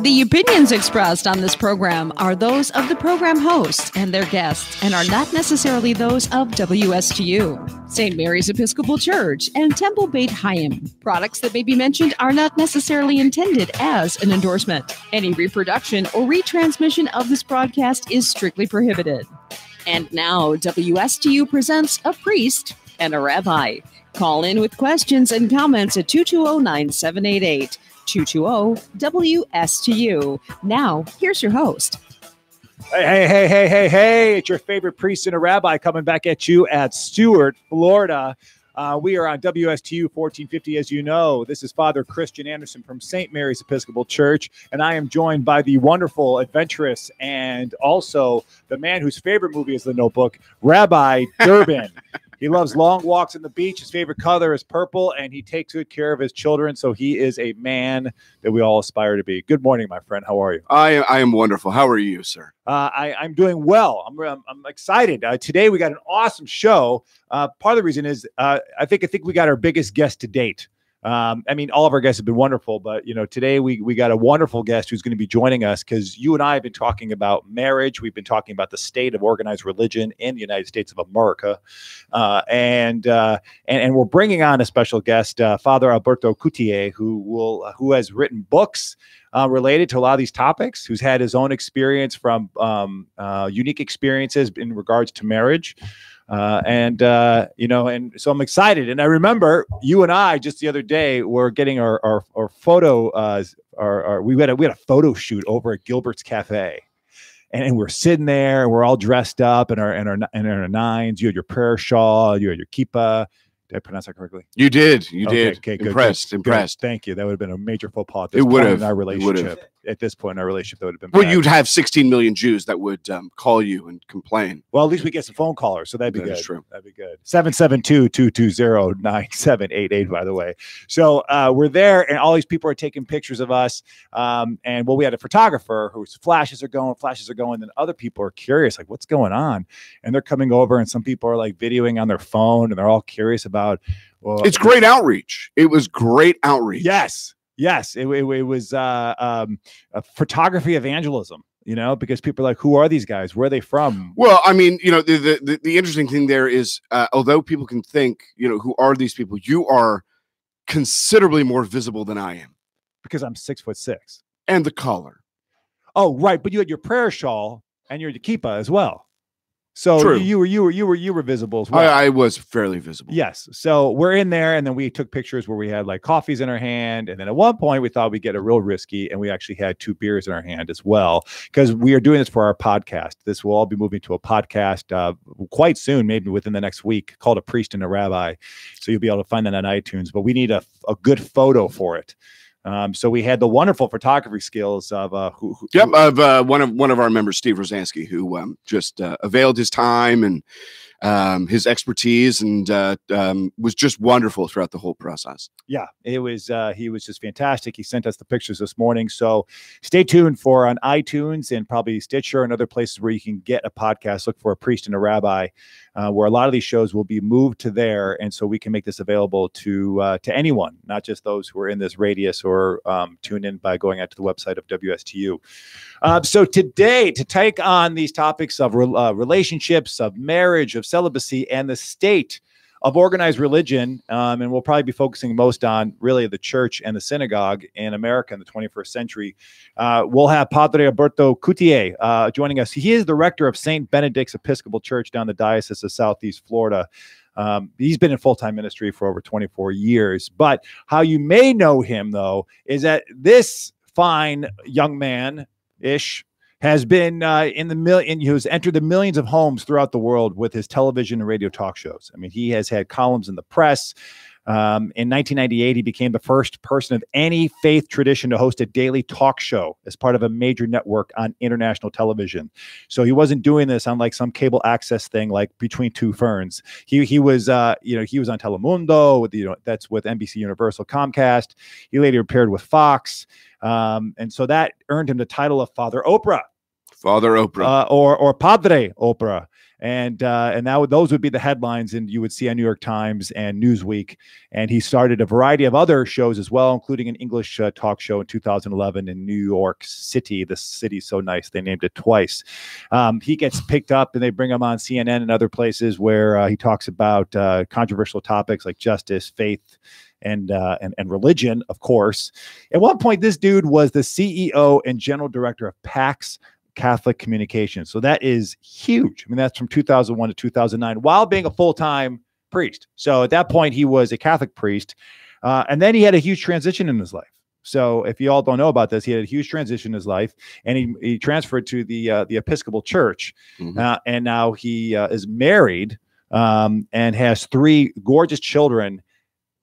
The opinions expressed on this program are those of the program hosts and their guests and are not necessarily those of WSTU, St. Mary's Episcopal Church, and Temple Beit Chaim. Products that may be mentioned are not necessarily intended as an endorsement. Any reproduction or retransmission of this broadcast is strictly prohibited. And now, WSTU presents A Priest and a Rabbi. Call in with questions and comments at 220-9788. 220-WSTU. Now, here's your host. Hey. It's your favorite priest and a rabbi coming back at you at Stuart, Florida. We are on WSTU 1450, as you know. This is Father Christian Anderson from St. Mary's Episcopal Church, and I am joined by the wonderful, adventurous, and also the man whose favorite movie is The Notebook, Rabbi Durbin. He loves long walks on the beach. His favorite color is purple, and he takes good care of his children. So he is a man that we all aspire to be. Good morning, my friend. How are you? I am wonderful. How are you, sir? I'm doing well. I'm excited. Today we got an awesome show. Part of the reason is I think we got our biggest guest to date. I mean, all of our guests have been wonderful, but today we got a wonderful guest who's going to be joining us because you and I have been talking about marriage. We've been talking about the state of organized religion in the United States of America, and we're bringing on a special guest, Father Alberto Coutier, who has written books related to a lot of these topics, who's had his own experience from unique experiences in regards to marriage. And so I'm excited. And I remember you and I just the other day were getting our photo, we had a photo shoot over at Gilbert's Cafe, and we're sitting there and we're all dressed up in our nines. You had your prayer shawl, you had your kippah. Did I pronounce that correctly? You did. Okay, good. Impressed. Thank you. That would have been a major faux pas It would have. in our relationship. At this point in our relationship, that would have been Well, bad. you'd have 16 million Jews that would call you and complain. Well, at least we get some phone callers, so that'd be That good. is true. That'd be good. 772-220-9788, by the way. So we're there, and all these people are taking pictures of us. We had a photographer whose flashes are going. Then other people are curious, like, what's going on? And they're coming over, and some people are like videoing on their phone, and they're all curious about. Well, it's great outreach. It was great outreach. Yes, it was a photography evangelism, because people are like, who are these guys? Where are they from? Well, I mean, the interesting thing there is, although people can think, who are these people, you are considerably more visible than I am. Because I'm 6'6". And the color. Oh, right. But you had your prayer shawl and your kippah as well. So True. you were visible as well. I was fairly visible. Yes. So we're in there, and then we took pictures where we had like coffees in our hand, and then at one point we thought we'd get a real risky, and we actually had 2 beers in our hand as well, because we are doing this for our podcast. This will all be moving to a podcast quite soon, maybe within the next week, called A Priest and a Rabbi. So you'll be able to find that on iTunes. But we need a good photo for it. So we had the wonderful photography skills of one of our members, Steve Rosansky, who just availed his time and his expertise and was just wonderful throughout the whole process. Yeah, it was. He was just fantastic. He sent us the pictures this morning. So stay tuned for on iTunes and probably Stitcher and other places where you can get a podcast. Look for A Priest and a Rabbi, where a lot of these shows will be moved to there, and so we can make this available to anyone, not just those who are in this radius or tune in by going out to the website of WSTU. So today, to take on these topics of relationships, of marriage, of celibacy, and the state of organized religion, and we'll probably be focusing most on really the church and the synagogue in America in the 21st century. We'll have Padre Alberto Coutier joining us. He is the rector of St. Benedict's Episcopal Church down the Diocese of Southeast Florida. He's been in full-time ministry for over 24 years. But how you may know him, though, is that this fine young man-ish has been he has entered the millions of homes throughout the world with his television and radio talk shows. I mean, he has had columns in the press. In 1998, he became the first person of any faith tradition to host a daily talk show as part of a major network on international television. So he wasn't doing this on like some cable access thing like Between Two Ferns. He was he was on Telemundo with that's with NBC Universal Comcast. He later appeared with Fox, and so that earned him the title of Father Oprah. Father Oprah. Or Padre Oprah. And those would be the headlines, and you would see on New York Times and Newsweek. And he started a variety of other shows as well, including an English talk show in 2011 in New York City. The city's so nice, they named it twice. He gets picked up, and they bring him on CNN and other places where he talks about controversial topics like justice, faith, and religion, of course. At one point, this dude was the CEO and general director of PAX Catholic Communications. So that is huge. I mean, that's from 2001 to 2009, while being a full-time priest. So at that point, he was a Catholic priest. And then he had a huge transition in his life. So if you all don't know about this, he had a huge transition in his life, and he transferred to the Episcopal Church. And now he is married and has 3 gorgeous children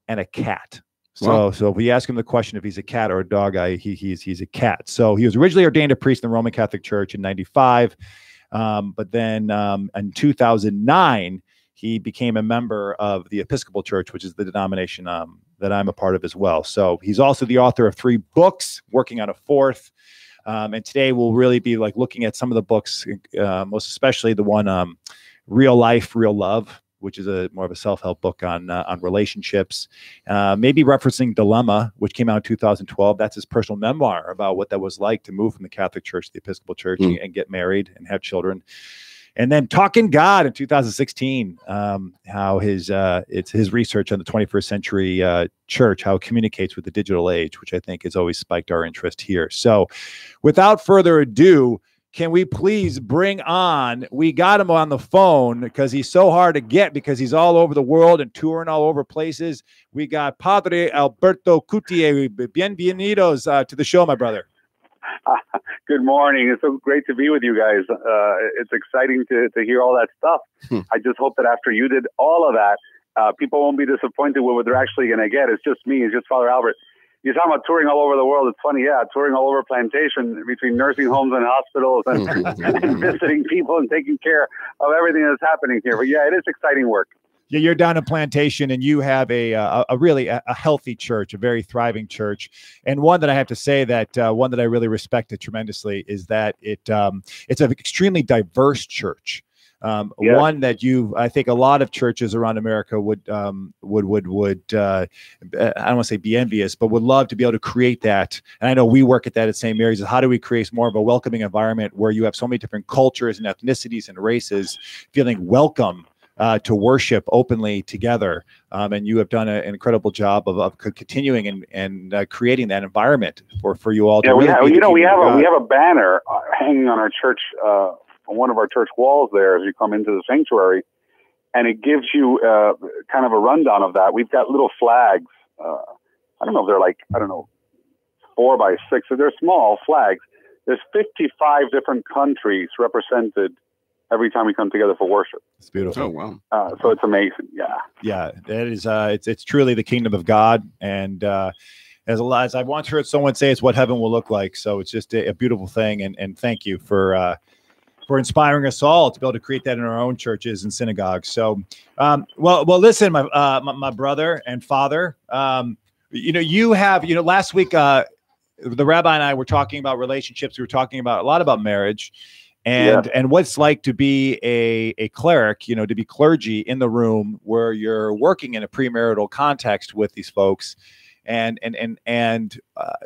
and a cat. So if we ask him the question if he's a cat or a dog, he's a cat. So he was originally ordained a priest in the Roman Catholic Church in 95. But then in 2009, he became a member of the Episcopal Church, which is the denomination that I'm a part of as well. So he's also the author of 3 books, working on a 4th. And today we'll really be like looking at some of the books, most especially the one, Real Life, Real Love, which is more of a self-help book on relationships, maybe referencing Dilemma, which came out in 2012. That's his personal memoir about what that was like to move from the Catholic Church to the Episcopal Church and get married and have children. And then Talking God in 2016, how it's his research on the 21st century church, how it communicates with the digital age, which I think has always spiked our interest here. So without further ado, can we please bring on, we got him on the phone because he's so hard to get because he's all over the world and touring all over places. We got Padre Alberto Coutier. Bienvenidos to the show, my brother. Good morning. It's so great to be with you guys. It's exciting to hear all that stuff. I just hope that after you did all of that, people won't be disappointed with what they're actually going to get. It's just me. It's just Father Albert. You're talking about touring all over the world. It's funny, yeah, touring all over plantation between nursing homes and hospitals and visiting people and taking care of everything that's happening here. But yeah, it is exciting work. Yeah, you're down in Plantation, and you have a really healthy church, a very thriving church, and one that I have to say that one that I really respected tremendously is that it's an extremely diverse church. One that I think a lot of churches around America would I don't want to say be envious, but would love to be able to create that. And I know we work at that at St. Mary's. How do we create more of a welcoming environment where you have so many different cultures and ethnicities and races feeling welcome to worship openly together? And you have done an incredible job of continuing and creating that environment for you all. Yeah, we have a banner hanging on our church. On one of our church walls there as you come into the sanctuary, and it gives you kind of a rundown of that. We've got little flags. I don't know if they're like, 4 by 6. So they're small flags. There's 55 different countries represented every time we come together for worship. It's beautiful. Oh, wow. So it's amazing. Yeah. Yeah, that is, it's truly the kingdom of God. And as I've once heard someone say, it's what heaven will look like. So it's just a beautiful thing. And thank you for inspiring us all to be able to create that in our own churches and synagogues. So, well, listen, my brother and father, you have, last week, the rabbi and I were talking about relationships. We were talking about a lot about marriage and what it's like to be a cleric, to be clergy in the room where you're working in a premarital context with these folks. And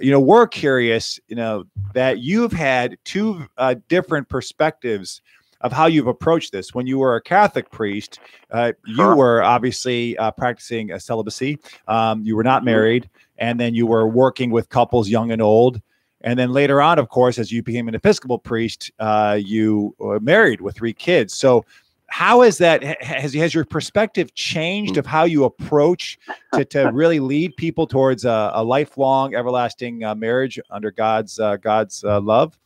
we're curious, that you've had 2 different perspectives of how you've approached this. When you were a Catholic priest, you were obviously practicing celibacy. You were not married, and then you were working with couples young and old. And then later on, of course, as you became an Episcopal priest, you were married with 3 kids. So how is that? Has your perspective changed of how you approach to really lead people towards a lifelong, everlasting marriage under God's love?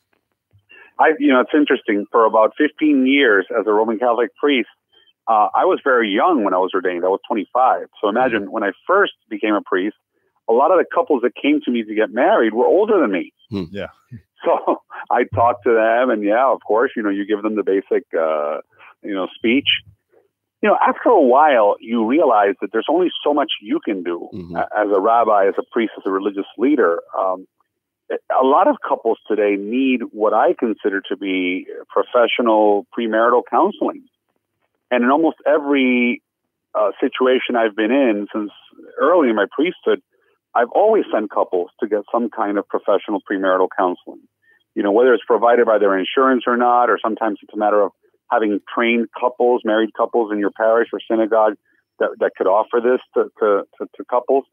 It's interesting. For about 15 years as a Roman Catholic priest, I was very young when I was ordained. I was 25. So imagine when I first became a priest, a lot of the couples that came to me to get married were older than me. Yeah. So I talked to them, and of course, you give them the basic speech. After a while, you realize that there's only so much you can do as a rabbi, as a priest, as a religious leader. A lot of couples today need what I consider to be professional premarital counseling. And in almost every situation I've been in since early in my priesthood, I've always sent couples to get some kind of professional premarital counseling. You know, whether it's provided by their insurance or not, or sometimes it's a matter of having trained couples, married couples in your parish or synagogue that could offer this to couples.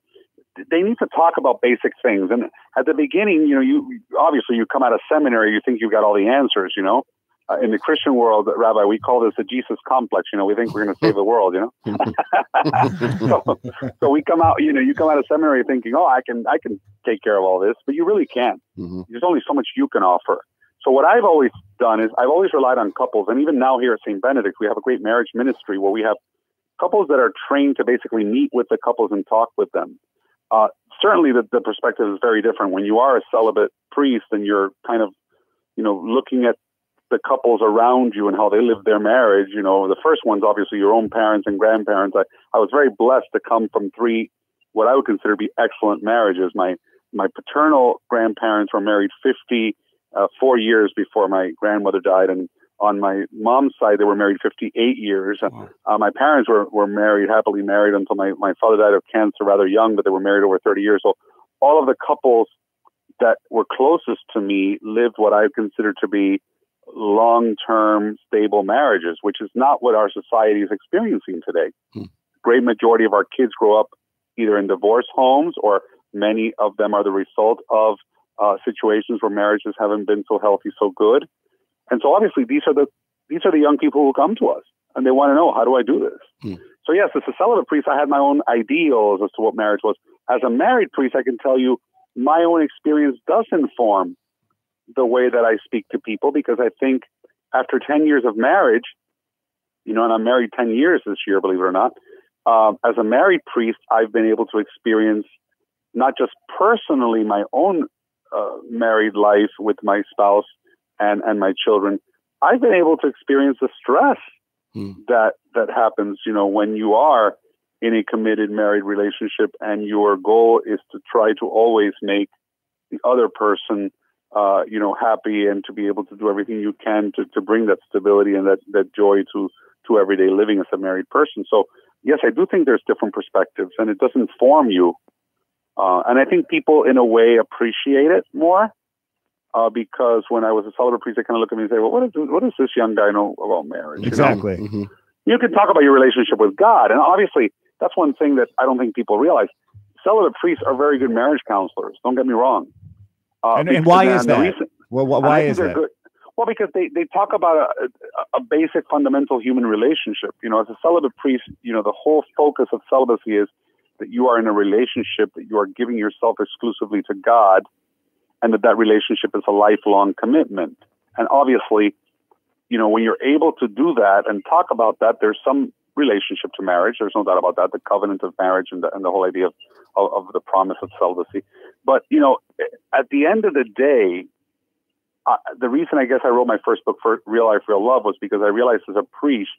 They need to talk about basic things. And at the beginning, you know, you obviously you come out of seminary, you think you've got all the answers, you know. In the Christian world, Rabbi, we call this a Jesus complex. You know, we think we're going to save the world, you know. so we come out, you know, you come out of seminary thinking, oh, I can take care of all this, but you really can't. Mm-hmm. There's only so much you can offer. So what I've always done is I've always relied on couples. And even now here at St. Benedict, we have a great marriage ministry where we have couples that are trained to basically meet with the couples and talk with them. Certainly the perspective is very different when you are a celibate priest and you're kind of, you know, looking at the couples around you and how they live their marriage. You know, the first one's obviously your own parents and grandparents. I was very blessed to come from three, what I would consider to be excellent marriages. My paternal grandparents were married 54 years before my grandmother died. And on my mom's side, they were married 58 years. Wow. My parents were married, happily married until my father died of cancer rather young, but they were married over 30 years. So all of the couples that were closest to me lived what I consider to be long-term stable marriages, which is not what our society is experiencing today. Great majority of our kids grow up either in divorce homes, or many of them are the result of situations where marriages haven't been so healthy, so good. And so obviously these are the young people who come to us and they want to know, how do I do this? So yes, as a celibate priest, I had my own ideals as to what marriage was. As a married priest, I can tell you my own experience does inform the way that I speak to people, because I think after 10 years of marriage, you know, and I'm married 10 years this year, believe it or not, as a married priest, I've been able to experience not just personally my own married life with my spouse and my children. I've been able to experience the stress that happens, you know, when you are in a committed married relationship and your goal is to try to always make the other person you know, happy, and to be able to do everything you can to bring that stability and that joy to everyday living as a married person. So yes, I do think there's different perspectives, and it does inform you. And I think people in a way appreciate it more, because when I was a celibate priest, they kind of look at me and say, well, what does this young guy know about marriage? Exactly. You know? You can talk about your relationship with God. And obviously that's one thing that I don't think people realize. Celibate priests are very good marriage counselors. Don't get me wrong. And why is that? Why is that? Good. Well, because they talk about a basic fundamental human relationship. You know, as a celibate priest, you know, the whole focus of celibacy is that you are in a relationship, that you are giving yourself exclusively to God, and that relationship is a lifelong commitment. And obviously, you know, when you're able to do that and talk about that, there's some relationship to marriage. There's no doubt about that, the covenant of marriage and the whole idea of the promise of celibacy. But, you know, at the end of the day, the reason I guess I wrote my first book, for Real Life, Real Love, was because I realized as a priest,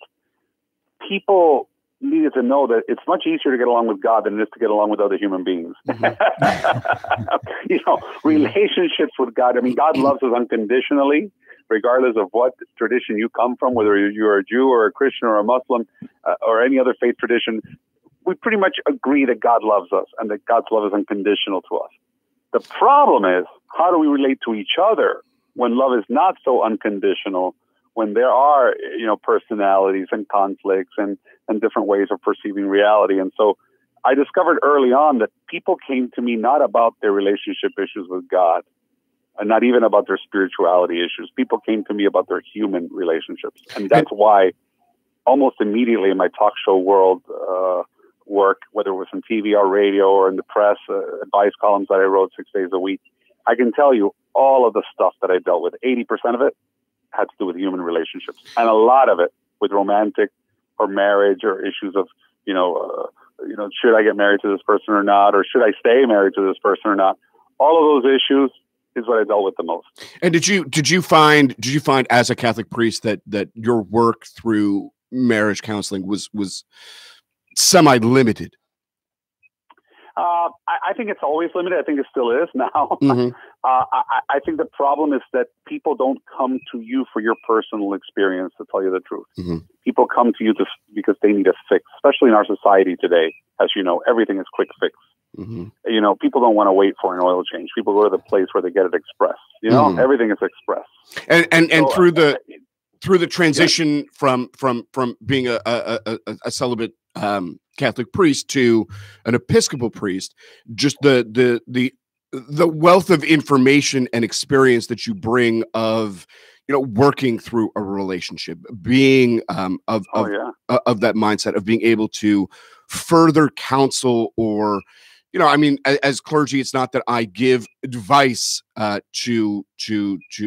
people needed to know that it's much easier to get along with God than it is to get along with other human beings. You know, relationships with God. I mean, God loves us unconditionally, regardless of what tradition you come from, whether you're a Jew or a Christian or a Muslim or any other faith tradition. We pretty much agree that God loves us and that God's love is unconditional to us. The problem is, how do we relate to each other when love is not so unconditional, when there are, you know, personalities and conflicts and different ways of perceiving reality? And so I discovered early on that people came to me not about their relationship issues with God, and not even about their spirituality issues. People came to me about their human relationships. And that's why almost immediately in my talk show world work, whether it was on TV or radio or in the press, advice columns that I wrote 6 days a week, I can tell you all of the stuff that I dealt with, 80% of it had to do with human relationships. And a lot of it with romantic or marriage or issues of, should I get married to this person or not? Or should I stay married to this person or not? All of those issues is what I dealt with the most. And did you find as a Catholic priest that your work through marriage counseling was semi-limited? I think it's always limited. I think it still is now. I think the problem is that people don't come to you for your personal experience, to tell you the truth. Mm-hmm. People come to you because they need a fix, especially in our society today. As you know, everything is quick fix. Mm-hmm. You know, people don't want to wait for an oil change. People go to the place where they get it express. You know, everything is express. And so, through the transition from being a celibate Catholic priest to an Episcopal priest, just the wealth of information and experience that you bring of, you know, working through a relationship, being of that mindset of being able to further counsel, or, you know, I mean, as clergy, it's not that I give advice to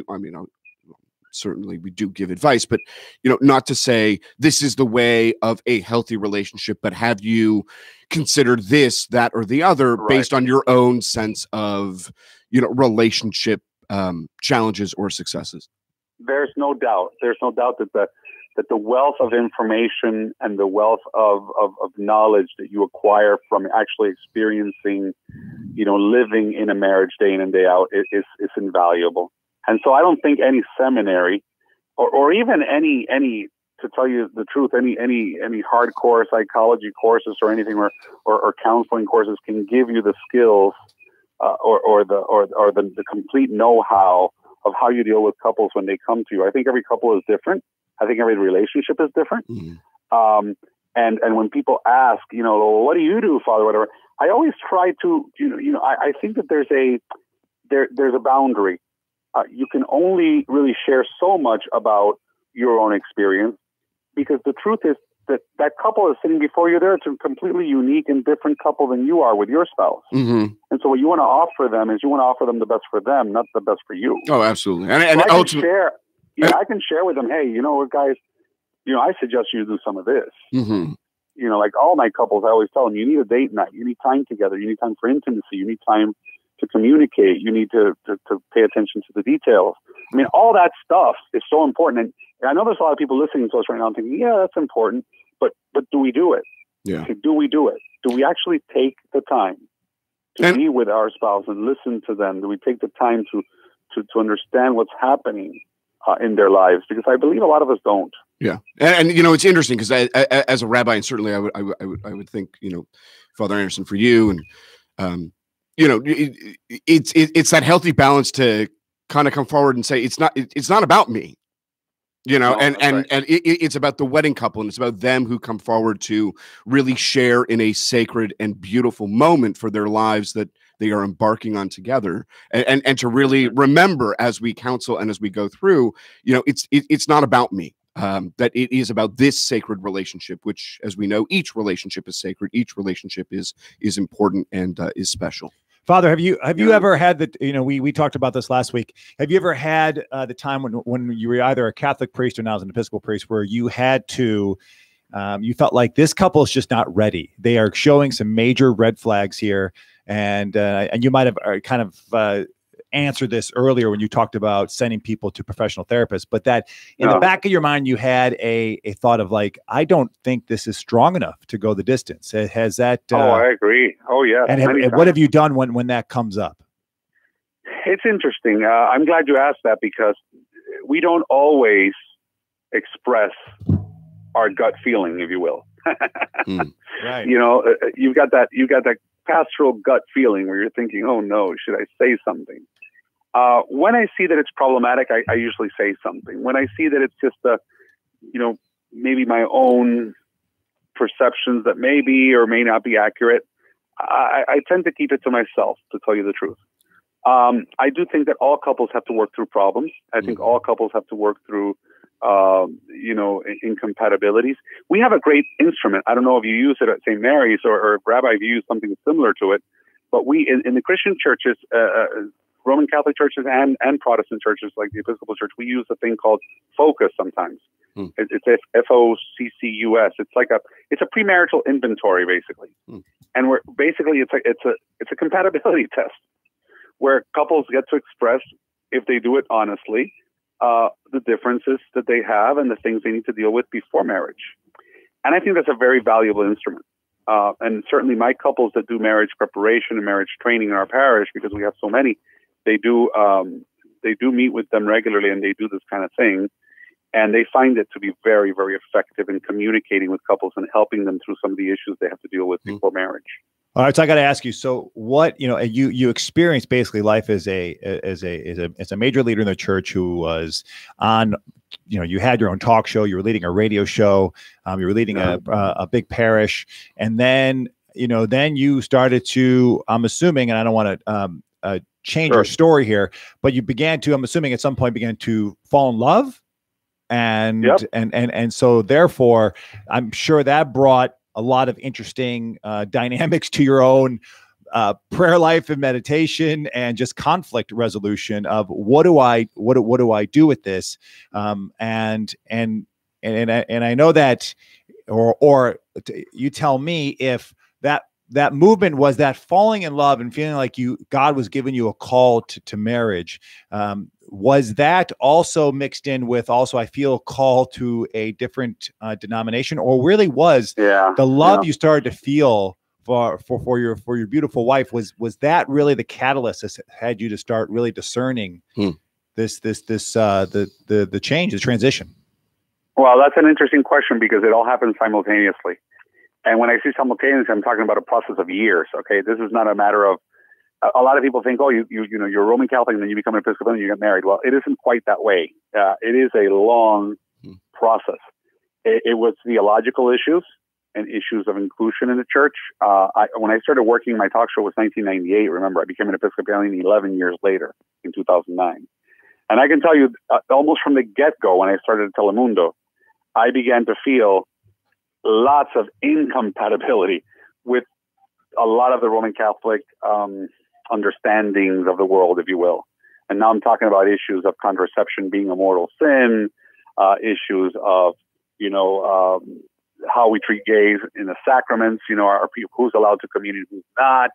I mean, certainly we do give advice, but, you know, not to say this is the way of a healthy relationship, but have you considered this, that, or the other based on your own sense of, you know, relationship challenges or successes? There's no doubt that the wealth of information and the wealth of knowledge that you acquire from actually experiencing, you know, living in a marriage day in and day out is invaluable. And so I don't think any seminary or even any, to tell you the truth, any hardcore psychology courses or anything or counseling courses can give you the skills or the complete know-how of how you deal with couples when they come to you. I think every couple is different. I think every relationship is different. Mm-hmm. And when people ask, you know, well, what do you do, Father, whatever, I always try to, I think that there's a boundary. You can only really share so much about your own experience, because the truth is that couple is sitting before you there. It's a completely unique and different couple than you are with your spouse. Mm-hmm. And so what you want to offer them is you want to offer them the best for them, not the best for you. Oh, absolutely. And I can share with them, hey, you know what, guys, you know, I suggest you do some of this. Mm-hmm. You know, like all my couples, I always tell them, you need a date night. You need time together. You need time for intimacy. You need time to communicate. You need to pay attention to the details. I mean, all that stuff is so important. And I know there's a lot of people listening to us right now and thinking, yeah, that's important, but do we do it? Yeah. Do we do it? Do we actually take the time to be with our spouse and listen to them? Do we take the time to understand what's happening in their lives? Because I believe a lot of us don't. Yeah. And you know, it's interesting because as a rabbi, and certainly I would think, you know, Father Anderson, for you, and you know, it's that healthy balance to kind of come forward and say, it's not about me, you know, and it's about the wedding couple, and it's about them who come forward to really share in a sacred and beautiful moment for their lives that they are embarking on together, and to really remember as we counsel and as we go through, you know, it's not about me. That it is about this sacred relationship, which, as we know, each relationship is sacred. Each relationship is important and is special. Father, have you ever had the, you know, we talked about this last week. Have you ever had the time when you were either a Catholic priest or now as an Episcopal priest, where you had to, you felt like this couple is just not ready. They are showing some major red flags here, and you might have kind of answered this earlier when you talked about sending people to professional therapists, but that in the back of your mind, you had a thought of like, I don't think this is strong enough to go the distance. Has that? I agree. Oh, yeah. And what have you done when that comes up? It's interesting. I'm glad you asked that, because we don't always express our gut feeling, if you will. Right. You know, you've got that pastoral gut feeling where you're thinking, oh no, should I say something? When I see that it's problematic, I usually say something. When I see that it's just maybe my own perceptions that may be or may not be accurate, I tend to keep it to myself, to tell you the truth. I do think that all couples have to work through problems. I think all couples have to work through, incompatibilities. We have a great instrument. I don't know if you use it at St. Mary's or Rabbi, if you use something similar to it, but we, in the Christian churches, Roman Catholic churches and Protestant churches like the Episcopal Church, we use a thing called focus sometimes. It's FOCCUS. It's a premarital inventory, basically. And we're basically, it's a compatibility test where couples get to express, if they do it honestly, the differences that they have and the things they need to deal with before marriage. And I think that's a very valuable instrument. And certainly my couples that do marriage preparation and marriage training in our parish, because we have so many, they do meet with them regularly, and they do this kind of thing. And they find it to be very, very effective in communicating with couples and helping them through some of the issues they have to deal with before marriage. All right, so I got to ask you. So, what you experienced basically life as a major leader in the church who was on. You had your own talk show. You were leading a radio show. You were leading a big parish, and then then you started to. I'm assuming, and I don't want to change your story here, but you began to. I'm assuming at some point began to fall in love. And so therefore, I'm sure that brought a lot of interesting dynamics to your own prayer life and meditation and just conflict resolution of what do I do with this? And I know that, or you tell me if that movement was that falling in love and feeling like God was giving you a call to marriage. Was that also mixed in with I feel a call to a different denomination, or really was the love you started to feel for your beautiful wife was that really the catalyst that had you to start really discerning the change, the transition? Well, that's an interesting question because it all happens simultaneously. And when I say simultaneously, I'm talking about a process of years. Okay, this is not a matter of. A lot of people think, you're Roman Catholic and then you become an Episcopalian and you get married. Well, it isn't quite that way. It is a long process. It was theological issues and issues of inclusion in the church. When I started working, my talk show was 1998. Remember, I became an Episcopalian 11 years later in 2009. And I can tell you, almost from the get-go, when I started at Telemundo, I began to feel lots of incompatibility with a lot of the Roman Catholic understandings of the world, if you will. And now I'm talking about issues of contraception being a mortal sin, issues of, how we treat gays in the sacraments, are people who's allowed to communion, who's not.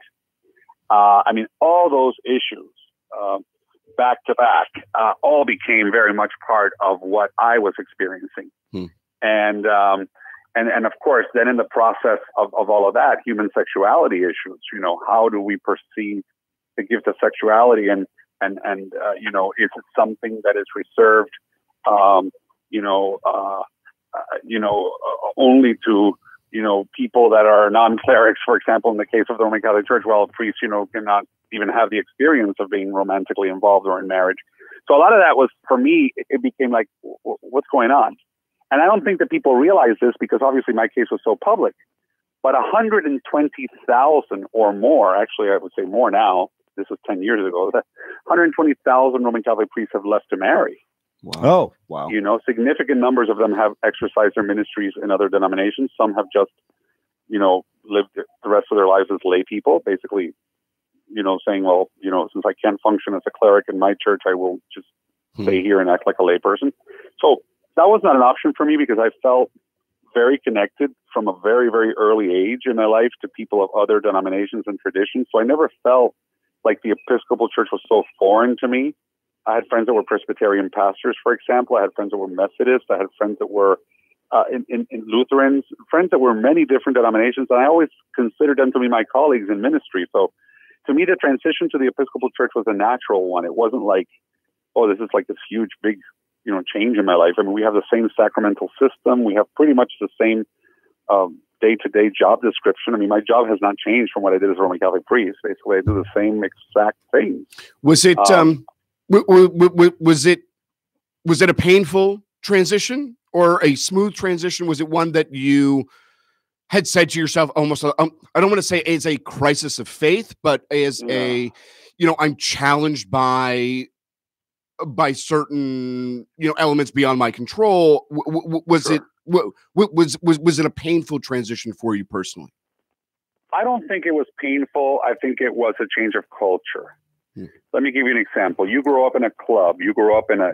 All those issues back to back all became very much part of what I was experiencing. And of course, then in the process of all of that, human sexuality issues, how do we perceive the gift of sexuality and is it something that is reserved, only to, people that are non-clerics, for example, in the case of the Roman Catholic Church, well, priests, cannot even have the experience of being romantically involved or in marriage. So a lot of that was, for me, it became like, what's going on? And I don't think that people realize this because obviously my case was so public, but 120,000 or more, actually I would say more now, this was 10 years ago, 120,000 Roman Catholic priests have left to marry. Wow. Oh, wow. Significant numbers of them have exercised their ministries in other denominations. Some have just, lived the rest of their lives as lay people, basically, saying, well, since I can't function as a cleric in my church, I will just stay here and act like a lay person. So that was not an option for me because I felt very connected from a very, very early age in my life to people of other denominations and traditions. So I never felt like the Episcopal Church was so foreign to me. I had friends that were Presbyterian pastors, for example. I had friends that were Methodists. I had friends that were in Lutherans, friends that were many different denominations. And I always considered them to be my colleagues in ministry. So to me, the transition to the Episcopal Church was a natural one. It wasn't like, oh, this is like this huge, big, change in my life. We have the same sacramental system. We have pretty much the same day-to-day job description. My job has not changed from what I did as a Roman Catholic priest. Basically, I do the same exact things. Was it was it a painful transition or a smooth transition? Was it one that you had said to yourself almost, I don't want to say as a crisis of faith, but as I'm challenged by certain, elements beyond my control. Was it a painful transition for you personally? I don't think it was painful. I think it was a change of culture. Let me give you an example. You grow up in a club. You grow up in a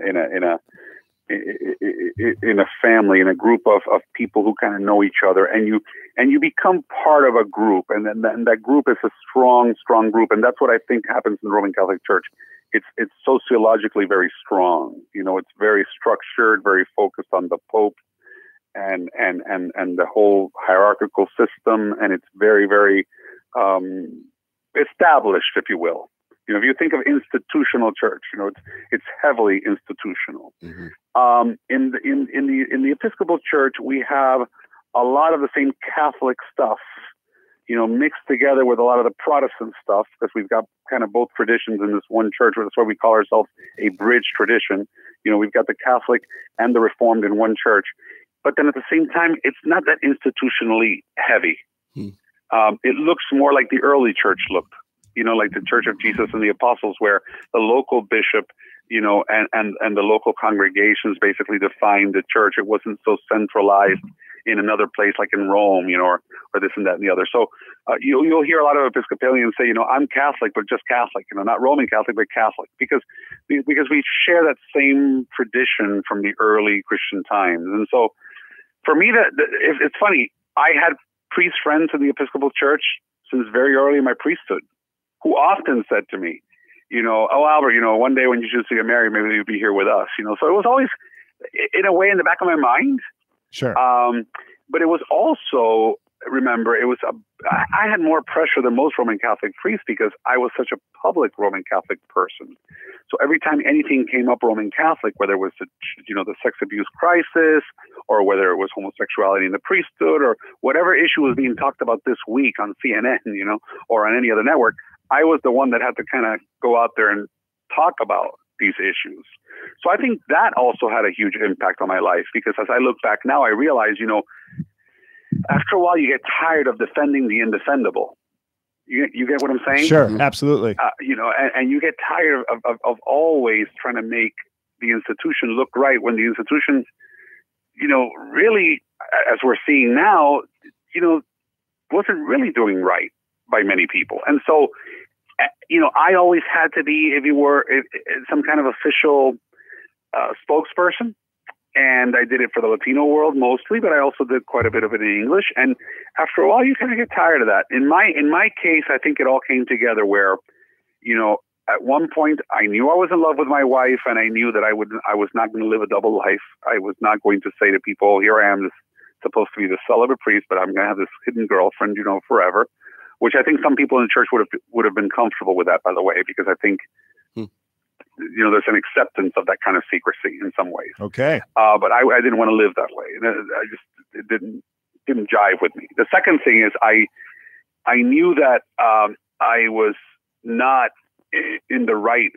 family, in a group of people who kind of know each other, and you become part of a group, and then that group is a strong group, and that's what I think happens in the Roman Catholic Church. It's sociologically very strong. It's very structured, very focused on the Pope and the whole hierarchical system, and it's very, very established, if you will. if you think of institutional church, it's heavily institutional. In the Episcopal Church, we have a lot of the same Catholic stuff, mixed together with a lot of the Protestant stuff, because we've got kind of both traditions in this one church. That's why we call ourselves a bridge tradition. We've got the Catholic and the Reformed in one church. But then at the same time, it's not that institutionally heavy. It looks more like the early church looked, like the Church of Jesus and the Apostles, where the local bishop, and the local congregations basically defined the church. It wasn't so centralized in another place like in Rome, or this and that and the other. So you'll hear a lot of Episcopalians say, I'm Catholic, but just Catholic, not Roman Catholic, but Catholic, because we share that same tradition from the early Christian times. And so for me, it's funny. I had priest friends in the Episcopal Church since very early in my priesthood, who often said to me, oh, Albert, one day when you choose to get married, maybe you'll be here with us, So it was always, in a way, in the back of my mind. Sure. But it was also, remember, I had more pressure than most Roman Catholic priests because I was such a public Roman Catholic person. So every time anything came up Roman Catholic, whether it was the sex abuse crisis, or whether it was homosexuality in the priesthood, or whatever issue was being talked about this week on CNN, or on any other network, I was the one that had to kind of go out there and talk about these issues. So I think that also had a huge impact on my life, because as I look back now, I realize, after a while you get tired of defending the indefendable. You get what I'm saying? Sure, absolutely. And you get tired of always trying to make the institution look right when the institution, really, as we're seeing now, wasn't really doing right by many people. And so, I always had to be, if you were, some kind of official spokesperson. And I did it for the Latino world mostly, but I also did quite a bit of it in English. And after a while, you kind of get tired of that. In my case, I think it all came together where, at one point I knew I was in love with my wife, and I knew that I was not going to live a double life. I was not going to say to people, here I am, supposed to be the celibate priest, but I'm going to have this hidden girlfriend, forever. Which I think some people in the church would have been comfortable with that, by the way, because I think there's an acceptance of that kind of secrecy in some ways. Okay. But I didn't want to live that way. It didn't jive with me. The second thing is I knew that I was not in the right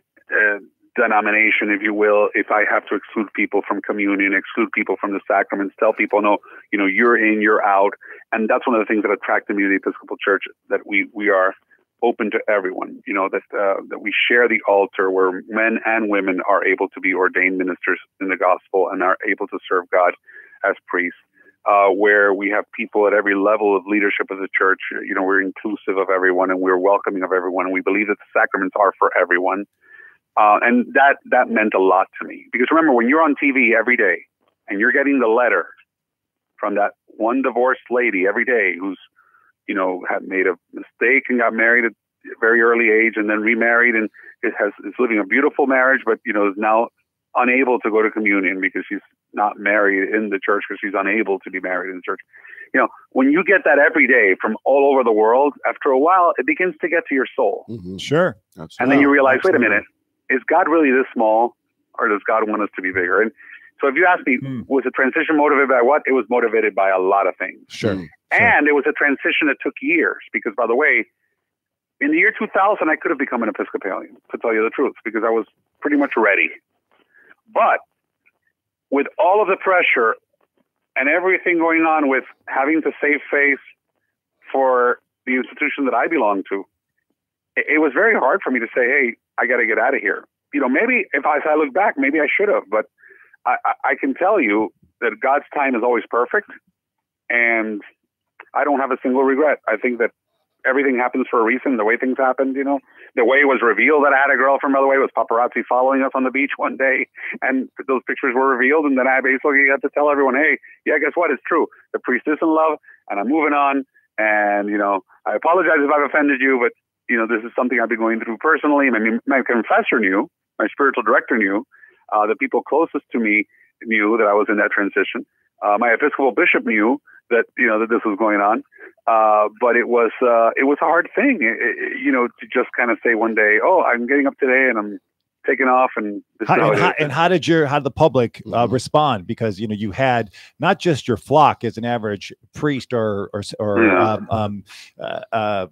denomination, if you will, if I have to exclude people from communion, exclude people from the sacraments, tell people, no, you're in, you're out. And that's one of the things that attracted me to the Episcopal Church, that we are open to everyone, that we share the altar where men and women are able to be ordained ministers in the gospel and are able to serve God as priests, where we have people at every level of leadership of the church. We're inclusive of everyone, and we're welcoming of everyone. And we believe that the sacraments are for everyone. And that meant a lot to me, because remember, when you're on TV every day and you're getting the letter from that one divorced lady every day who's, had made a mistake and got married at a very early age and then remarried and is living a beautiful marriage, but, is now unable to go to communion because she's not married in the church, because she's unable to be married in the church. When you get that every day from all over the world, after a while, it begins to get to your soul. Mm-hmm. Sure. Absolutely. And then you realize, wait a minute, is God really this small, or does God want us to be bigger? And so if you ask me, was the transition motivated by what? It was motivated by a lot of things. Sure. And it was a transition that took years, because, by the way, in the year 2000, I could have become an Episcopalian, to tell you the truth, because I was pretty much ready. But with all of the pressure and everything going on with having to save face for the institution that I belong to, it was very hard for me to say, hey, I got to get out of here. Maybe if I look back, maybe I should have, but I can tell you that God's time is always perfect, and I don't have a single regret. I think that everything happens for a reason, the way things happened, the way it was revealed that I had a girlfriend, by the way, was paparazzi following us on the beach one day, and those pictures were revealed, and then I basically had to tell everyone, hey, yeah, guess what? It's true. The priest is in love, and I'm moving on, and, I apologize if I've offended you, but, this is something I've been going through personally. I mean, my confessor knew, my spiritual director knew, the people closest to me knew that I was in that transition. My Episcopal bishop knew, that that this was going on. But it was a hard thing, to just kind of say one day, oh, I'm getting up today and I'm taking off, and this is how it is. And how did the public respond? Because you had not just your flock as an average priest or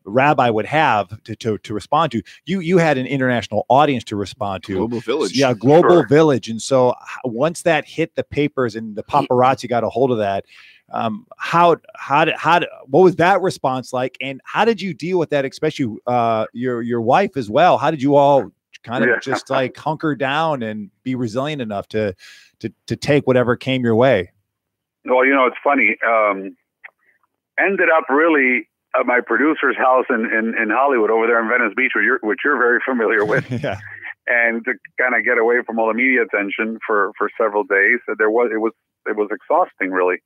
rabbi would have to respond to. You had an international audience to respond to. Global village, global village. And so once that hit the papers and the paparazzi got a hold of that, what was that response like, and how did you deal with that? Especially your wife as well. How did you all kind of just like hunker down and be resilient enough to take whatever came your way? Well, it's funny. Ended up really at my producer's house in Hollywood over there in Venice Beach, which you're very familiar with. Yeah. And to kind of get away from all the media attention for several days, it was exhausting, really.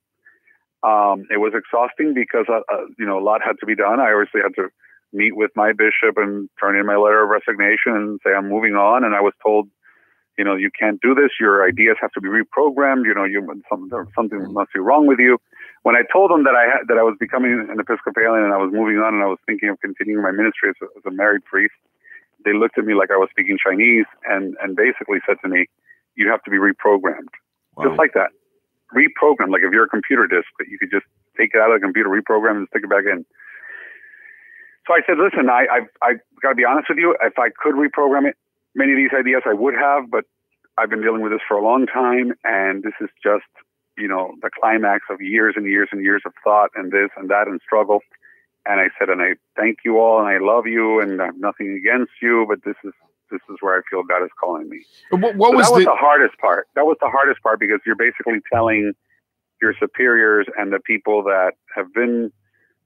It was exhausting because a lot had to be done. I obviously had to meet with my bishop and turn in my letter of resignation and say I'm moving on. And I was told, you can't do this. Your ideas have to be reprogrammed. Something must be wrong with you. When I told them that I was becoming an Episcopalian and I was moving on and I was thinking of continuing my ministry as a married priest, they looked at me like I was speaking Chinese and basically said to me, you have to be reprogrammed. Wow. Just like that. Reprogrammed. Like if you're a computer disk that you could just take it out of the computer, reprogram and stick it back in. So I said, listen, I've got to be honest with you. If I could reprogram it, many of these ideas I would have, but I've been dealing with this for a long time. And this is just, the climax of years and years and years of thought and this and that and struggle. And I said, and I thank you all and I love you and I have nothing against you, but this is where I feel God is calling me. That was the hardest part. That was the hardest part because you're basically telling your superiors and the people that have been,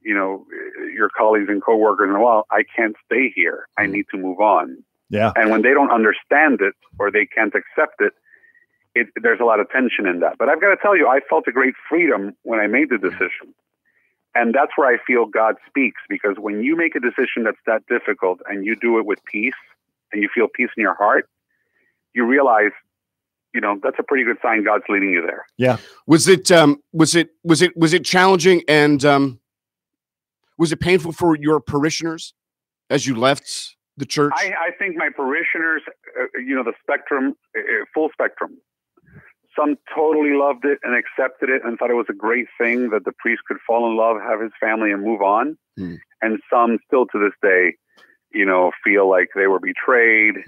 your colleagues and coworkers, and well, I can't stay here. I need to move on. Yeah. And when they don't understand it or they can't accept it, there's a lot of tension in that. But I've got to tell you, I felt a great freedom when I made the decision. And that's where I feel God speaks, because when you make a decision that's that difficult and you do it with peace and you feel peace in your heart, you realize, that's a pretty good sign God's leading you there. Yeah. Was it challenging and was it painful for your parishioners as you left the church? I think my parishioners, the spectrum, full spectrum. Some totally loved it and accepted it and thought it was a great thing that the priest could fall in love, have his family, and move on. And some still to this day, feel like they were betrayed,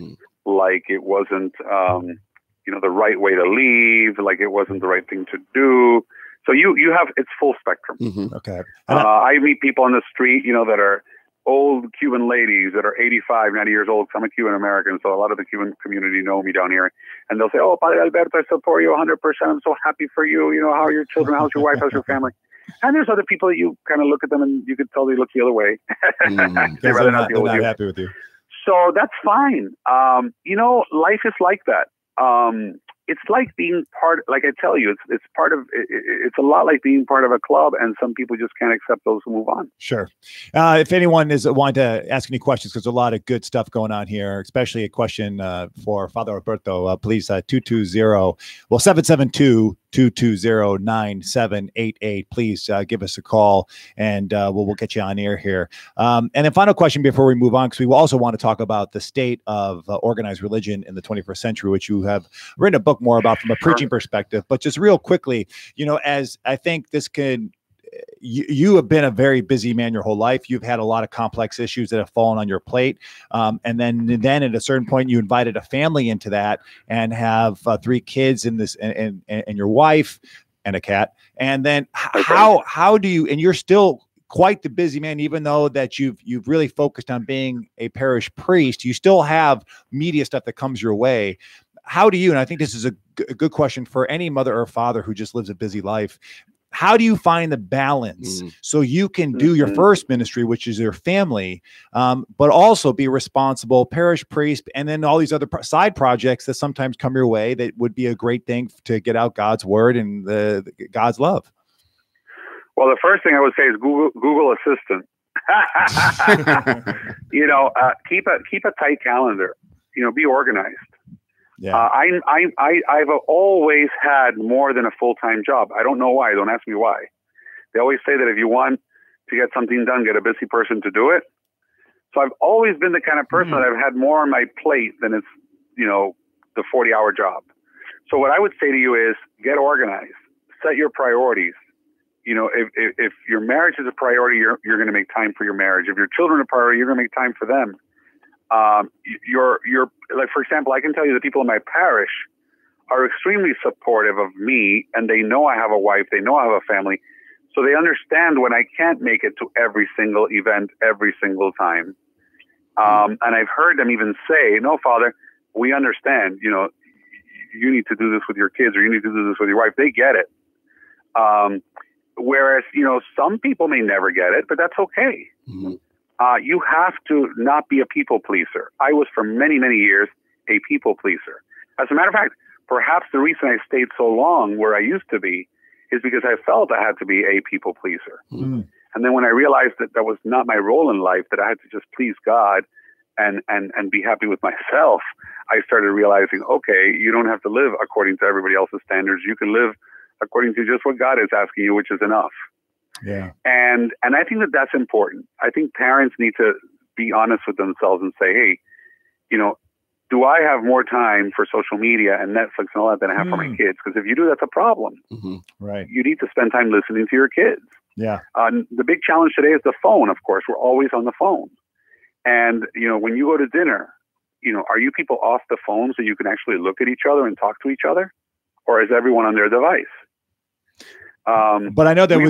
like it wasn't, the right way to leave, like it wasn't the right thing to do. So you have, it's full spectrum. Okay. I meet people on the street, that are old Cuban ladies that are 85, 90 years old. I'm a Cuban American, so a lot of the Cuban community know me down here. And they'll say, oh, Padre Alberto, I support you 100%. I'm so happy for you. How are your children? How's your wife? How's your family? And there's other people that you kind of look at them and you could tell they look the other way. They'd rather not deal with you. Happy with you. So that's fine. Life is like that. It's like being part, like I tell you, it's part of, it's a lot like being part of a club, and some people just can't accept those who move on. Sure. If anyone is wanting to ask any questions, because there's a lot of good stuff going on here, especially a question for Father Alberto, please 772-220-9788. Please give us a call and we'll get you on air here. And then final question before we move on, because we also want to talk about the state of organized religion in the 21st century, which you have written a book more about from a preaching perspective. But just real quickly, as I think this could, you have been a very busy man your whole life. You've had a lot of complex issues that have fallen on your plate. And then at a certain point, you invited a family into that and have 3 kids in this and your wife and a cat. And then how do you, and you're still quite the busy man, even though that you've really focused on being a parish priest, you still have media stuff that comes your way. How do you, and I think this is a good question for any mother or father who just lives a busy life, how do you find the balance so you can do your first ministry, which is your family, but also be responsible parish priest, and then all these other side projects that sometimes come your way that would be a great thing to get out God's word and God's love? Well, the first thing I would say is Google Assistant. Keep a tight calendar. Be organized. Yeah. I've always had more than a full-time job. I don't know why. Don't ask me why. They always say that if you want to get something done, get a busy person to do it. So I've always been the kind of person that I've had more on my plate than it's, the 40-hour job. So what I would say to you is get organized, set your priorities. If your marriage is a priority, you're going to make time for your marriage. If your children are a priority, you're going to make time for them. You're like, for example, I can tell you the people in my parish are extremely supportive of me, and they know I have a wife, they know I have a family, so they understand when I can't make it to every single event every single time. And I've heard them even say, "No, Father, we understand. You need to do this with your kids, or you need to do this with your wife." They get it. Whereas, some people may never get it, but that's okay. You have to not be a people pleaser. I was for many, many years a people pleaser. As a matter of fact, perhaps the reason I stayed so long where I used to be is because I felt I had to be a people pleaser. And then when I realized that that was not my role in life, that I had to just please God and be happy with myself, I started realizing, okay, you don't have to live according to everybody else's standards. You can live according to just what God is asking you, which is enough. Yeah. And I think that that's important. I think parents need to be honest with themselves and say, hey, do I have more time for social media and Netflix and all that than I have for my kids? Because if you do, that's a problem. Right. You need to spend time listening to your kids. Yeah. The big challenge today is the phone, of course. We're always on the phone. And, when you go to dinner, are you people off the phone so you can actually look at each other and talk to each other? Or is everyone on their device? But I know that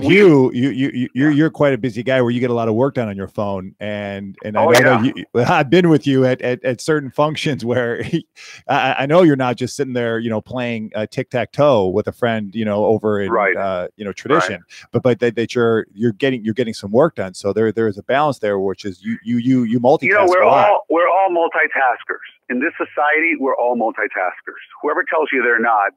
you're quite a busy guy where you get a lot of work done on your phone, and I know that I've been with you at certain functions where I know you're not just sitting there, playing tic-tac-toe with a friend, over in tradition, but that you're getting some work done. So there is a balance there, which is you multitask. We're all multitaskers in this society. We're all multitaskers. Whoever tells you they're not,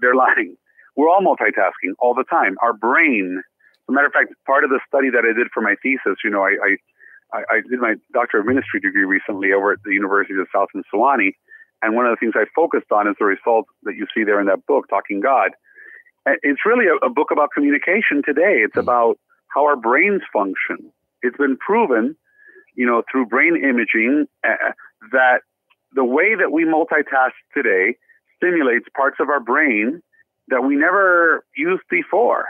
they're lying. We're all multitasking all the time. Our brain, as a matter of fact, part of the study that I did for my thesis, I did my Doctor of Ministry degree recently over at the University of South in Sewanee. And one of the things I focused on is the results that you see there in that book, Talking God. It's really a book about communication today. It's about how our brains function. It's been proven, through brain imaging, that the way that we multitask today stimulates parts of our brain that we never used before.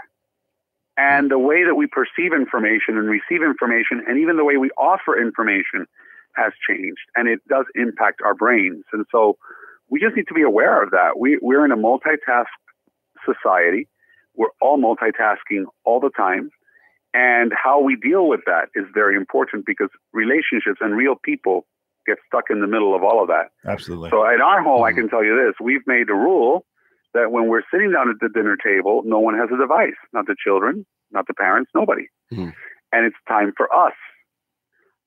And the way that we perceive information and receive information, and even the way we offer information, has changed. And it does impact our brains. And so we just need to be aware of that. We're in a multitask society. We're all multitasking all the time. And how we deal with that is very important, because relationships and real people get stuck in the middle of all of that. Absolutely. So at our home, I can tell you this, we've made a rule that when we're sitting down at the dinner table, no one has a device, not the children, not the parents, nobody. And it's time for us.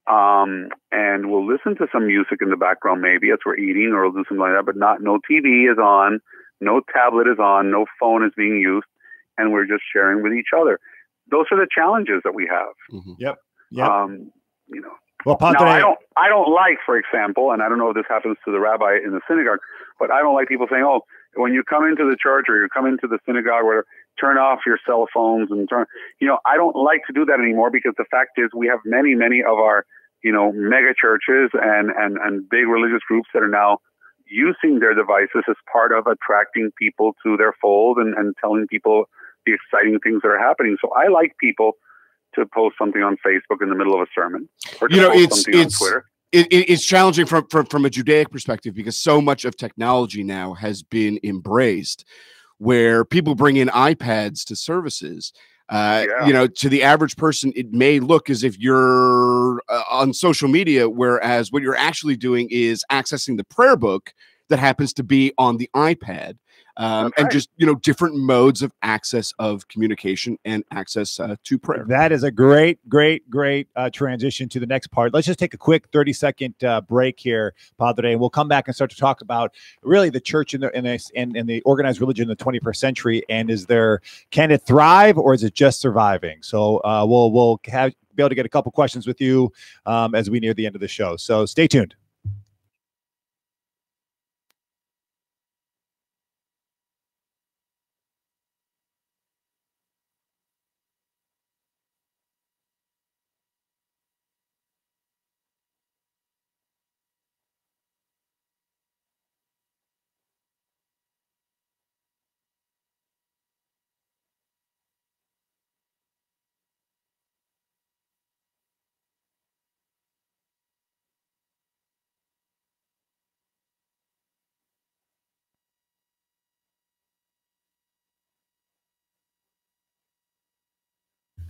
And we'll listen to some music in the background, maybe as we're eating, or we'll do something like that, but no TV is on, no tablet is on, no phone is being used, and we're just sharing with each other. Those are the challenges that we have. Yep. Well, now, I don't like, for example, and I don't know if this happens to the rabbi in the synagogue, but I don't like people saying, "Oh, when you come into the church or you come into the synagogue, where turn off your cell phones and turn." I don't like to do that anymore, because the fact is we have many of our mega churches and big religious groups that are now using their devices as part of attracting people to their fold and telling people the exciting things that are happening. So I like people to post something on Facebook in the middle of a sermon, or to post something on Twitter. It's challenging from a Judaic perspective, because so much of technology now has been embraced, where people bring in iPads to services. To the average person, it may look as if you're on social media, whereas what you're actually doing is accessing the prayer book that happens to be on the iPad. And just, different modes of access of communication and access to prayer. That is a great transition to the next part. Let's just take a quick 30-second break here, Padre, and we'll come back and start to talk about really the church and the organized religion in the 21st century. And can it thrive, or is it just surviving? So we'll be able to get a couple questions with you as we near the end of the show. So stay tuned.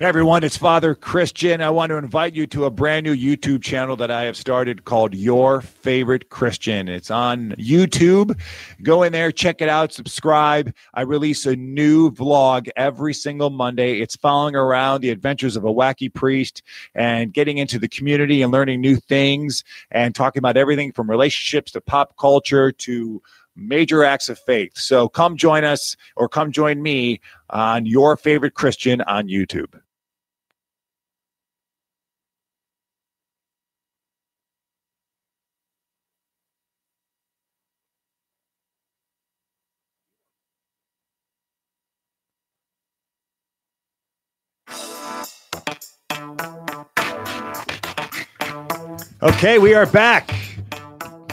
Hey everyone, it's Father Christian. I want to invite you to a brand new YouTube channel that I have started called Your Favorite Christian. It's on YouTube. Go in there, check it out, subscribe. I release a new vlog every single Monday. It's following around the adventures of a wacky priest and getting into the community and learning new things and talking about everything from relationships to pop culture to major acts of faith. So come join us or come join me on Your Favorite Christian on YouTube. Okay, we are back.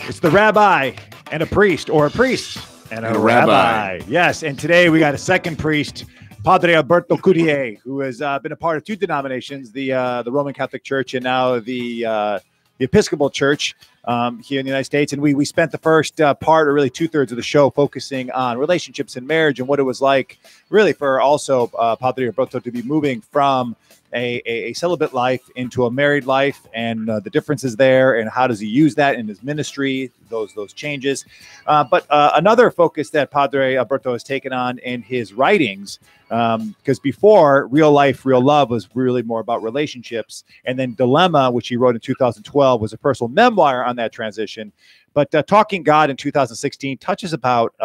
It's the rabbi and a priest, or a priest and a rabbi. Yes, and today we got a second priest, Padre Alberto Coutier, who has been a part of two denominations, the Roman Catholic Church and now the Episcopal Church here in the United States. And we spent the first part, or really 2/3 of the show, focusing on relationships and marriage and what it was like, really, for also Padre Alberto to be moving from a celibate life into a married life, and the differences there, and how does he use that in his ministry, those changes. But another focus that Padre Alberto has taken on in his writings, because before Real Life, Real Love was really more about relationships, and then Dilemma, which he wrote in 2012, was a personal memoir on that transition. But Talking God in 2016 touches about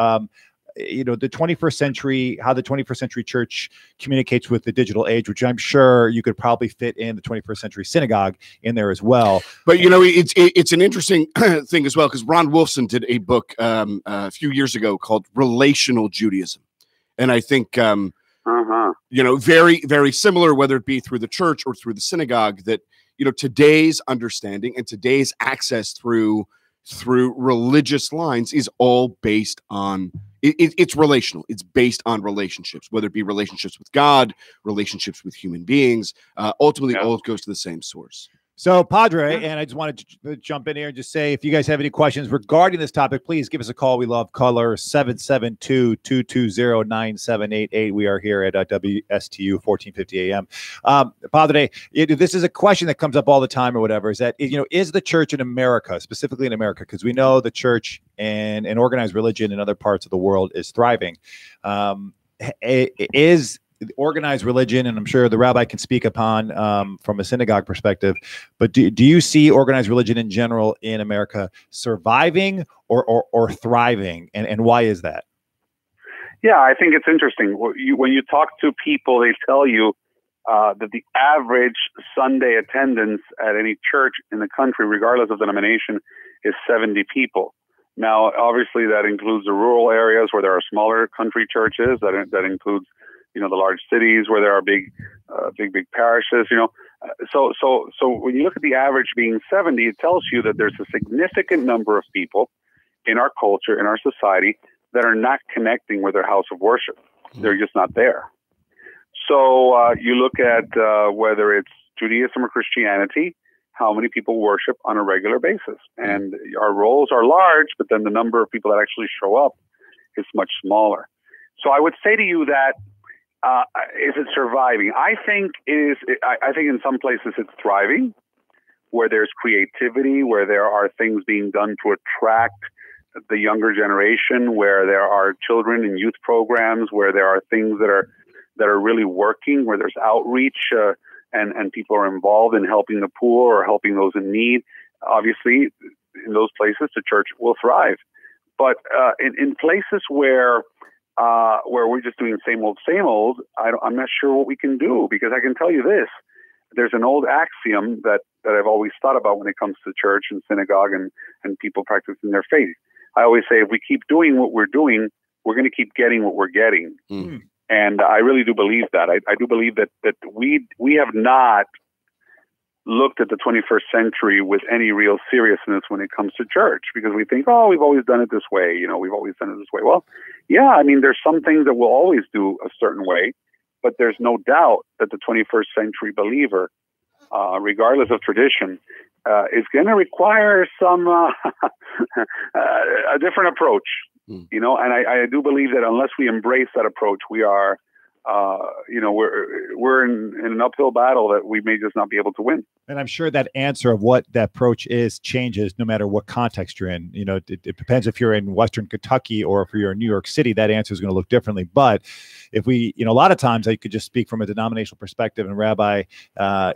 the 21st century, how the 21st century church communicates with the digital age, which I'm sure you could probably fit in the 21st century synagogue in there as well. But it's an interesting thing as well, because Ron Wolfson did a book a few years ago called Relational Judaism, and I think very, very similar, whether it be through the church or through the synagogue, that today's understanding and today's access through religious lines is all based on it's relational. It's based on relationships, whether it be relationships with God, relationships with human beings. Ultimately, all goes to the same source. So, Padre, and I just wanted to jump in here and just say, if you guys have any questions regarding this topic, please give us a call. We love color 772-220-9788. We are here at WSTU 1450 AM. Padre, this is a question that comes up all the time or whatever, is that, is the church in America, specifically in America, because we know the church and organized religion in other parts of the world is thriving. Is organized religion, and I'm sure the rabbi can speak upon from a synagogue perspective, but do you see organized religion in general in America surviving or thriving, and why is that? Yeah, I think it's interesting. When you talk to people, they tell you that the average Sunday attendance at any church in the country, regardless of denomination, is 70 people. Now, obviously, that includes the rural areas where there are smaller country churches. That includes the large cities where there are big parishes, So when you look at the average being 70, it tells you that there's a significant number of people in our culture, in our society, that are not connecting with their house of worship. They're just not there. So you look at whether it's Judaism or Christianity, how many people worship on a regular basis. And our roles are large, but then the number of people that actually show up is much smaller. So I would say to you that, is it surviving? I think in some places it's thriving, where there's creativity, where there are things being done to attract the younger generation, where there are children and youth programs, where there are things that are really working, where there's outreach and people are involved in helping the poor or helping those in need. Obviously, in those places, the church will thrive. But in places where we're just doing same old, I'm not sure what we can do, because I can tell you this. There's an old axiom that I've always thought about when it comes to church and synagogue and people practicing their faith. I always say, if we keep doing what we're doing, we're going to keep getting what we're getting. Mm. And I really do believe that. I do believe that we have not looked at the 21st century with any real seriousness when it comes to church, because we think, we've always done it this way. We've always done it this way. Well, yeah, I mean, there's some things that we'll always do a certain way, but there's no doubt that the 21st century believer, regardless of tradition, is going to require some a different approach. And I do believe that unless we embrace that approach, we are we're in an uphill battle that we may just not be able to win. And I'm sure that answer of what that approach is changes no matter what context you're in. It depends if you're in Western Kentucky or if you're in New York City, that answer is going to look differently. But if we, a lot of times I could just speak from a denominational perspective, and Rabbi,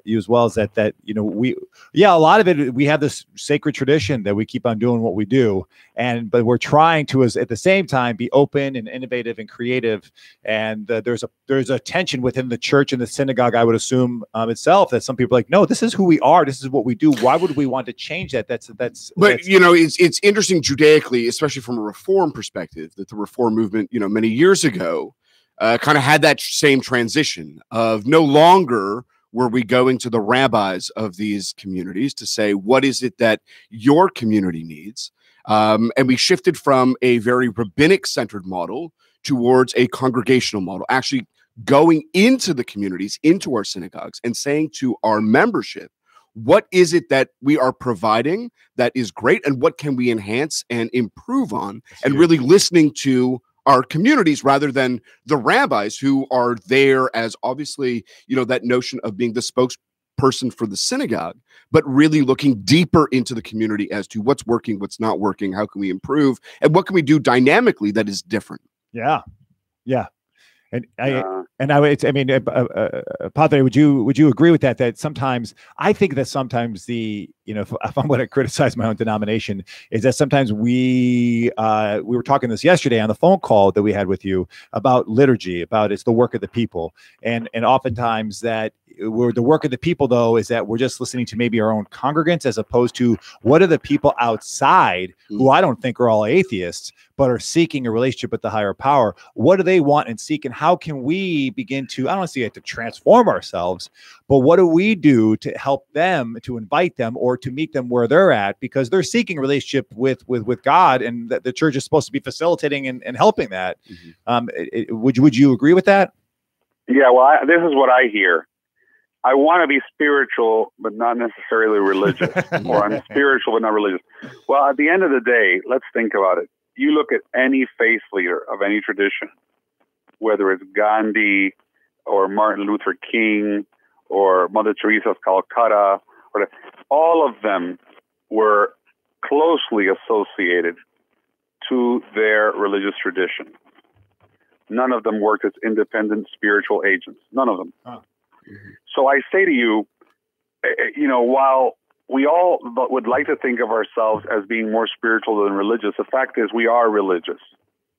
you as well, is that a lot of it, we have this sacred tradition that we keep on doing what we do. But we're trying to, at the same time, be open and innovative and creative. And there's a tension within the church and the synagogue, I would assume, itself, that some people are like, no, this is who we are. This is what we do. Why would we want to change that? It's interesting judaically, especially from a reform perspective, that the reform movement, many years ago, kind of had that same transition of no longer were we going to the rabbis of these communities to say, what is it that your community needs? And we shifted from a very rabbinic-centered model towards a congregational model, actually going into the communities, into our synagogues, and saying to our membership, what is it that we are providing that is great, and what can we enhance and improve on, and really listening to our communities rather than the rabbis who are there as obviously, that notion of being the spokesperson for the synagogue, but really looking deeper into the community as to what's working, what's not working, how can we improve, and what can we do dynamically that is different. Yeah. Padre, would you agree with that? That sometimes, I think that sometimes if I'm going to criticize my own denomination, is that sometimes we were talking this yesterday on the phone call that we had with you about liturgy, about it's the work of the people, and oftentimes that we're the work of the people, though, is that we're just listening to maybe our own congregants as opposed to what are the people outside who I don't think are all atheists, but are seeking a relationship with the higher power. What do they want and seek? And how can we begin to, I don't see it to transform ourselves, but what do we do to help them, to invite them or to meet them where they're at? Because they're seeking a relationship with God, and that the church is supposed to be facilitating and helping that. Would you agree with that? Yeah, well, this is what I hear. I want to be spiritual, but not necessarily religious, or I'm spiritual, but not religious. Well, at the end of the day, let's think about it. You look at any faith leader of any tradition, whether it's Gandhi or Martin Luther King or Mother Teresa of Calcutta, all of them were closely associated to their religious tradition. None of them worked as independent spiritual agents. None of them. Huh. So I say to you, while we all would like to think of ourselves as being more spiritual than religious, the fact is we are religious.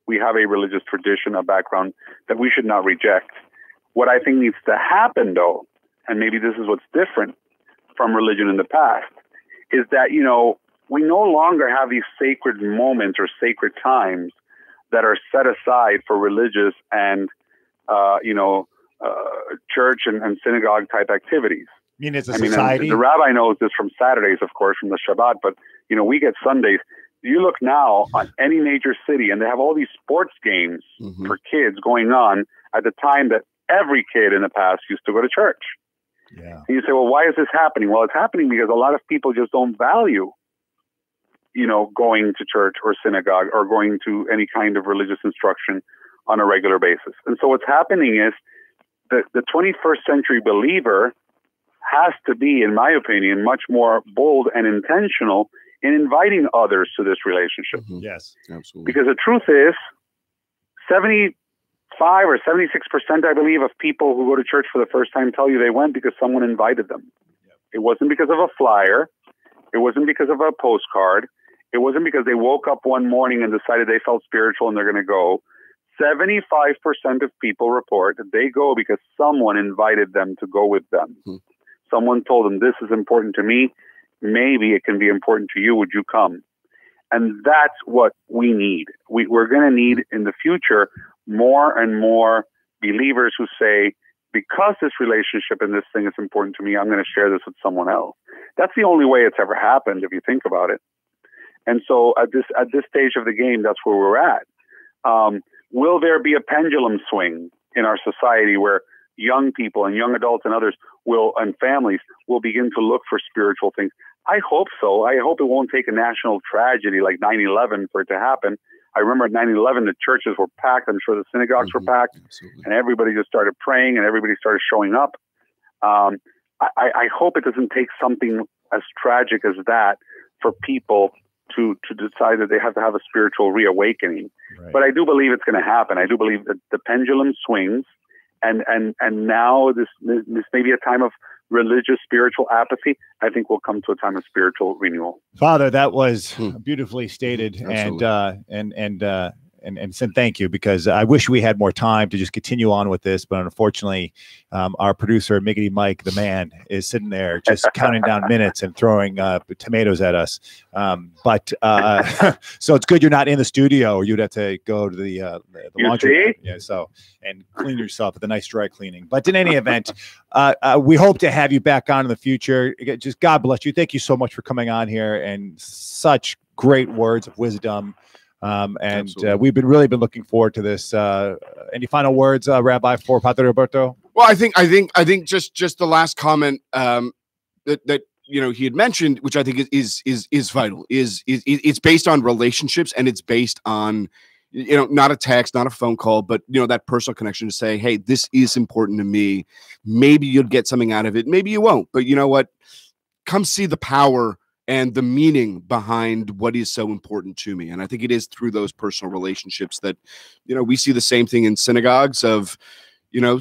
We have a religious tradition, a background that we should not reject. What I think needs to happen, though, and maybe this is what's different from religion in the past, is that, we no longer have these sacred moments or sacred times that are set aside for religious and, church and synagogue type activities. You mean as a society? The rabbi knows this from Saturdays, of course, from the Shabbat, but, we get Sundays. You look now on any major city and they have all these sports games for kids going on at the time that every kid in the past used to go to church. Yeah. And you say, well, why is this happening? Well, it's happening because a lot of people just don't value, going to church or synagogue or going to any kind of religious instruction on a regular basis. And so what's happening is that the 21st century believer has to be, in my opinion, much more bold and intentional in inviting others to this relationship. Yes, absolutely. Because the truth is, 75 or 76%, I believe, of people who go to church for the first time tell you they went because someone invited them. Yep. It wasn't because of a flyer. It wasn't because of a postcard. It wasn't because they woke up one morning and decided they felt spiritual and they're going to go. 75% of people report that they go because someone invited them to go with them. Someone told them, this is important to me. Maybe it can be important to you. Would you come? And that's what we need. We're going to need in the future more and more believers who say, because this relationship and this thing is important to me, I'm going to share this with someone else. That's the only way it's ever happened, if you think about it. And so at this stage of the game, that's where we're at. Will there be a pendulum swing in our society where young people and young adults and others and families will begin to look for spiritual things? I hope so. I hope it won't take a national tragedy like 9/11 for it to happen. I remember at 9/11, the churches were packed. I'm sure the synagogues were packed, and everybody just started praying, and everybody started showing up. I hope it doesn't take something as tragic as that for people to decide that they have to have a spiritual reawakening. Right. But I do believe it's going to happen. I do believe that the pendulum swings, and now this may be a time of religious, spiritual apathy. I think we'll come to a time of spiritual renewal. Father, that was beautifully stated, and said thank you, because I wish we had more time to just continue on with this, but unfortunately, our producer Miggity Mike, the man, is sitting there just counting down minutes and throwing tomatoes at us. So it's good you're not in the studio, or you'd have to go to the laundry. Yeah, so and clean yourself with a nice dry cleaning. But in any event, we hope to have you back on in the future. Just God bless you. Thank you so much for coming on here, and such great words of wisdom. We've really been looking forward to this. Any final words, Rabbi, for Padre Roberto? Well, I think just the last comment that he had mentioned, which I think is vital, is it's based on relationships, and it's based on not a text, not a phone call, but that personal connection to say, hey, this is important to me. Maybe you'll get something out of it, maybe you won't, but you know what? Come see the power and the meaning behind what is so important to me. And I think it is through those personal relationships that, we see the same thing in synagogues of,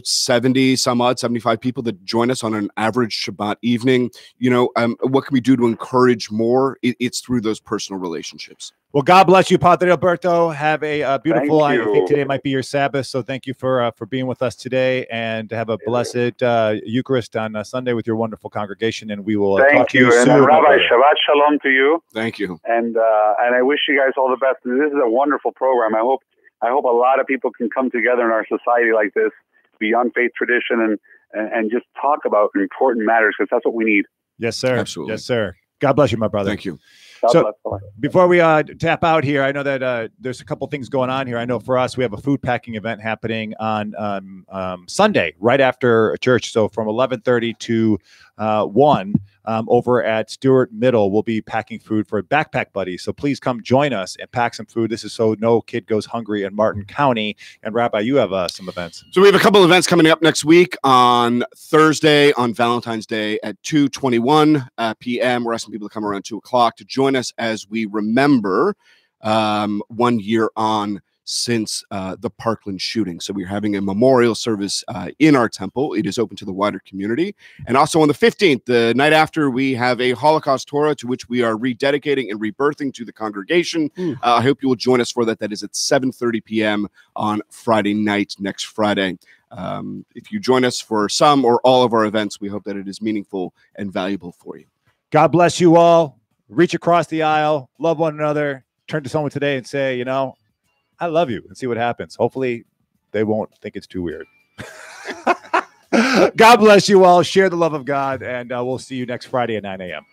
70 some odd, 75 people that join us on an average Shabbat evening. What can we do to encourage more? It's through those personal relationships. Well, God bless you, Padre Alberto. Have a beautiful, I think today might be your Sabbath. So thank you for being with us today, and have a blessed Eucharist on Sunday with your wonderful congregation. And we will talk to you soon. And Rabbi, Shabbat Shalom to you. Thank you. And I wish you guys all the best. This is a wonderful program. I hope a lot of people can come together in our society like this, beyond faith tradition, and just talk about important matters, because that's what we need. Yes, sir. Absolutely. Yes, sir. God bless you, my brother. Thank you. So before we tap out here, I know that there's a couple things going on here. I know for us, we have a food packing event happening on Sunday, right after church. So from 11:30 to 1 over at Stewart Middle, we'll be packing food for Backpack Buddies. So please come join us and pack some food. This is so no kid goes hungry in Martin County. And Rabbi, you have some events. So we have a couple of events coming up next week. On Thursday, on Valentine's Day at 2:21 p.m. We're asking people to come around 2 o'clock to join us as we remember 1 year on since the Parkland shooting. So we're having a memorial service in our temple. It is open to the wider community. And also on the 15th, the night after, we have a Holocaust Torah to which we are rededicating and rebirthing to the congregation. I hope you will join us for that. That is at 7:30 p.m. on Friday night, next Friday. If you join us for some or all of our events, we hope that it is meaningful and valuable for you. God bless you all. Reach across the aisle, love one another, turn to someone today and say, I love you, and see what happens. Hopefully they won't think it's too weird. God bless you all. Share the love of God, and we'll see you next Friday at 9 a.m.